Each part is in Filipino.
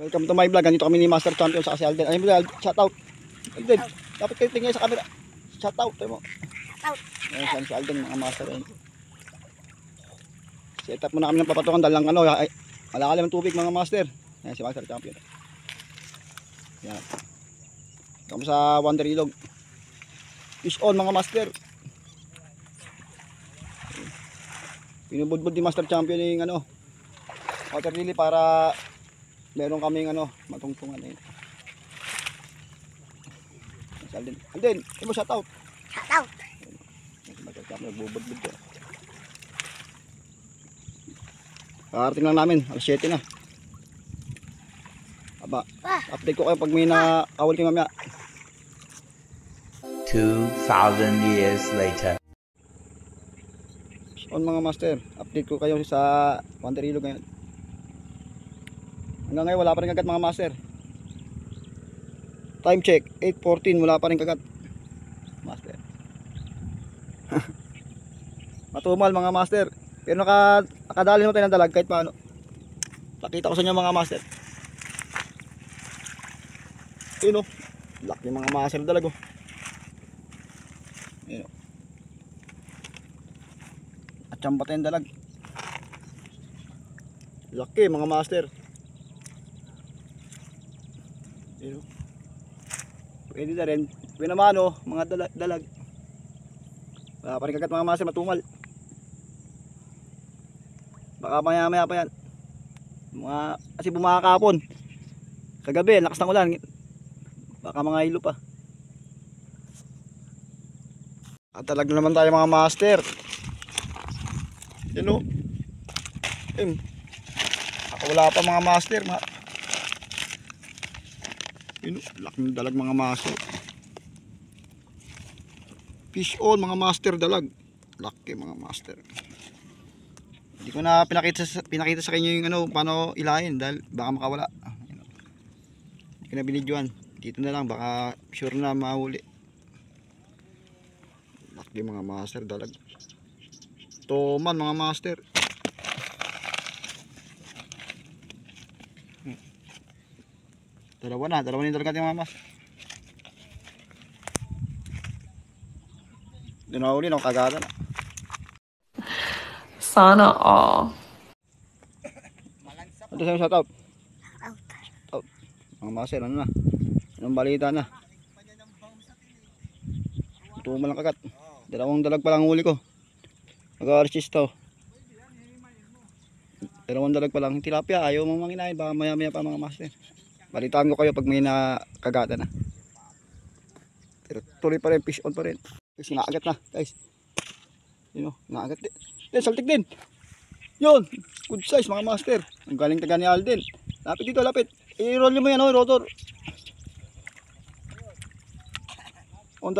Welcome to my vlog. Ganito kami ni Master Champion sa kasi Alden. Ayun mo, shout out. Alden, dapat kayo tingnan sa camera. Shout out. Tayo mo. Shout out. Ayun si Alden, mga master. Ayun. Set up muna kami ng papatukan. Dalang ano, malakalim ang tubig mga master. Ayun si Master Champion. Yan. Kami sa Wonder Ilog. Fish on mga master. Pinubudbud ni Master Champion yung ano, water lily para meron kaming ano, matungtungan na yun. Alden, mo shout out. Shout out. Master Champion nagbubudbud ko. Kakarating lang namin, alas 7 na. Aba, update ko kayo pag may nakawal kayo mamaya. 2,000 years later. On mga master, update ko kayo sa Wonder Ilog ngayon. Hanggang ngayon wala pa rin kagat mga master. Time check 8:14, wala pa rin kagat master. Matumal mga master, pero nakadali naman tayo ng dalag kahit paano. Pakita ko sa inyo mga master. Yun o, laki mga master dalag o. Yun o, at siyang patayin dalag. Laki mga master. Yun o, pwede na rin. Pwede naman o, mga dalag. Wala pa rin kagat mga master, matumal. Baka maya pa yan. Kasi bumakakapon. Kagabi, lakas ng ulan. Baka mga hilo pa. At talag naman tayo mga master. Yan o. Wala pa mga master. Yan o. Laking dalag mga maso. Fish on mga master dalag. Laki mga master. Hindi ko na pinakita sa kanyo yung ano, paano ilahin dahil baka makawala. Hindi ko na binidyoan. Dito na lang, baka sure na mahuli. Laki mga master dalag. Toman mga master. Dalawa na yung dalag natin mga master. Doon na huli, kagada na. Sana all. Ito sa'yo shout out. Out. Mga master, ano na? Anong balita na? Tumal ang kagat. Dalawang dalag pa lang huli ko. Mag-aarchis to. Dalawang dalag pa lang. Tilapia, ayaw mong manginain. Baka maya pa mga master. Balitaan ko kayo pag may nakagata na. Pero tuloy pa rin, fish on pa rin. Kasi naagat na guys. Yun o, naagat din. Yan, saltik din. Yun, good size mga master. Ang galing taga ni Alden. Lapit dito, lapit. I-roll nyo mo yan o, rotor. On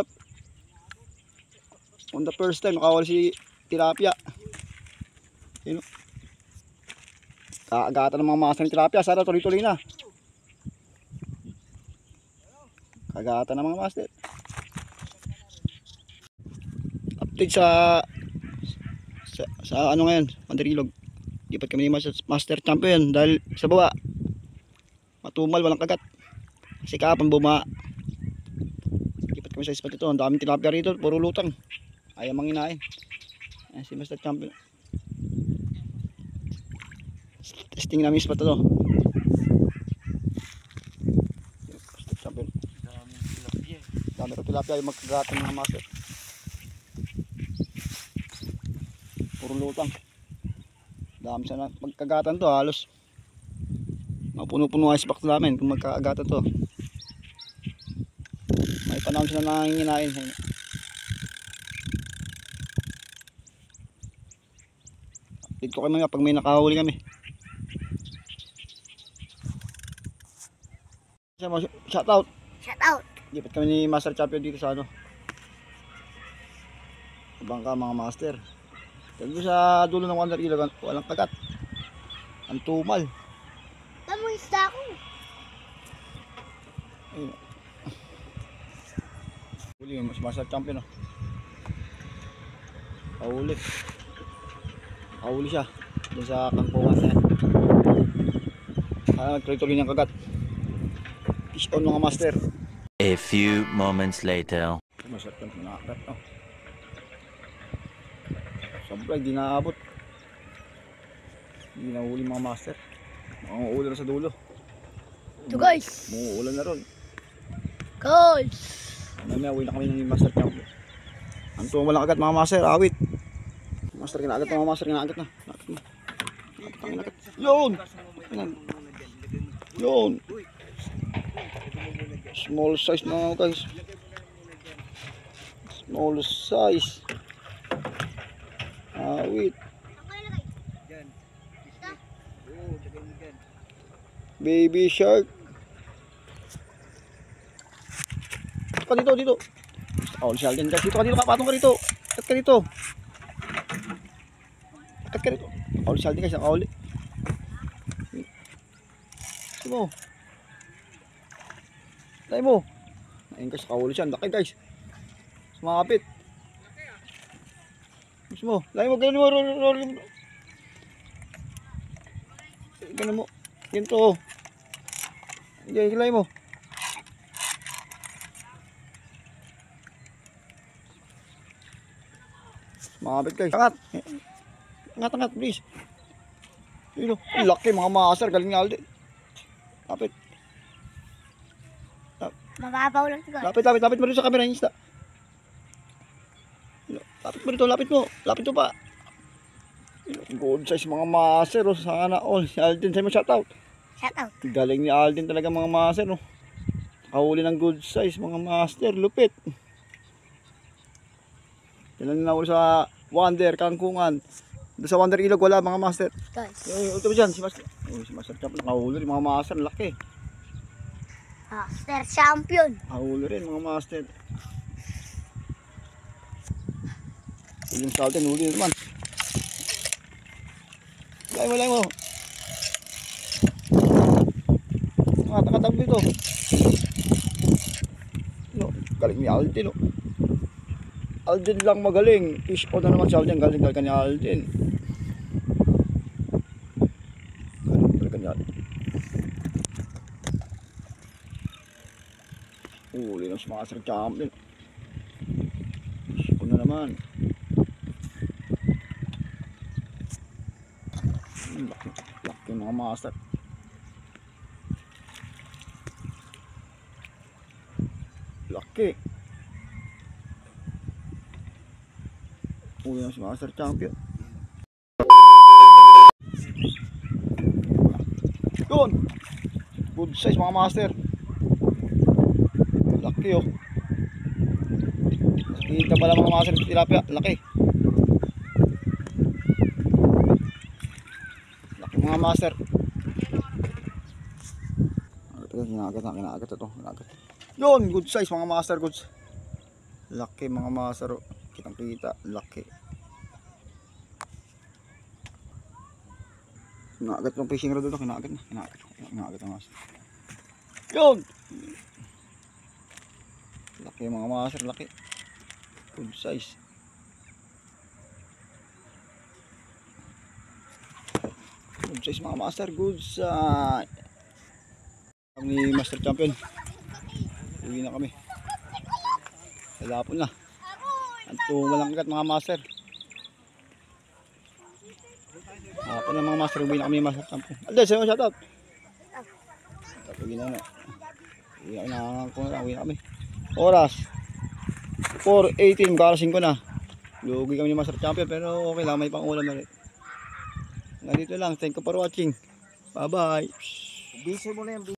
the first time nakawal si tilapia. Yun o. Kaagatan ng mga master ng tilapia. Sana tuloy-tuloy na. Kagatan ng mga master. Update sa ano ngayon, Wonder Ilog. Lipat kami ni Master Champion dahil sa baba matumal, walang kagat. Kasi kahapon buma. Lipat kami sa spot ito. Ang daming tilapia rito, puro lutang. Ayaw manginain. Ayan si Master Champion. Testing namin spot ito. Master Champion. Dami tilapia yung magkagatan ng master. Puro lutang. Dami sana magkagatan to, halos mapuno-puno ang spot namin kung magkagatan to. May panahon sila nanginginain. Update ko kayo pag may nakahuli kami. Shout out. Shout out. Lipat kami ni Master Champion dito sa ano, bangka mga master. Dito sa dulo ng Wonder Ilog, walang kagat. Ang tumal. Tamo isda ko. Ayun. Huli yung Master Champion. Kahuli. Kahuli siya. Doon sa kangkungan na yan. Nagtuloy niyang kagat. Fish on mga master. A few moments later. Masarap yung pinakagat. Oh. Sobra, hindi naabot. Hindi nahuli mga master. Mga ulan na sa dulo. Ito guys. Muulan na ron. Guys. Mamaya uwi na kami ng master camp. Ang tuwang walang agad mga master, awit. Master kinagat na mga master, kinagat na. Kinagat. Yun! Yun! Small size na guys. Small size. Awit. Baby shark. Dito. Oh, si Alden guys. Dito ka dito, patong ka dito. Akat ka dito. Oh, si Alden guys, nakauli. Gusto mo. Lay mo. Ayun guys, nakauli siya. Laki guys. Sumapit. Gusto mo. Lay mo, ganun mo. Ganun mo. Ganito. Ganyan, lay mo. Mabit guys. Angat please. Yun o. Laki mga master. Galing nga ulit. Lapit. Mababaw lang ito guys. Lapit mo rin sa camera yung isda. Lapit mo. Lapit mo pa. Good size mga master. Oh. Sana all. Si Alden sa'yo mo shoutout. Shoutout. Galing ni Alden talaga mga master. Oh. Kahuli ng good size mga master. Lupit. Yan lang na sa Wonder, Kangkungan. Doon sa Wonder Ilog wala mga master. Guys. Ito ba dyan? Si Master. Si Master Champ. Nakahuli rin mga master. Laki. Master champion. Nakahuli rin mga master. Yung sa atin, huli naman. Lay mo. Nakatag dito. Galing ni Alden. Alden lang magaling. Fish on na naman si Alden. Galing ni Alden. Uli ng Master Champion. Fish on na naman. Laki mga master. Laki. Uli ng Master Champion. Yun. Good size mga master. Laki oh. Kita pala mga master ng tilapia. Laki. Laki mga master. Kinagat ito. Yun. Good size mga master. Good. Laki mga master. Kitang kita. Laki. Kinagat ng fishing rod ito. Kinagat ng master. Yun. Laki mga master. Laki. Good size. Good size mga master. Good size. Kami Master Champion. Uwi na kami. Talapon na. Ang tumalang agad mga master. Hapon na mga master. Uwi na kami Master Champion. Alden, sa'yo mo shoutout. Uwi na. Uwi na kami. Oras 4:18. Magkarasin ko na. Lugi kami ni Master Champion. Pero okay lang. May pang ulam na rin. Ganito lang. Thank you for watching. Bye bye. Busy mo na yan.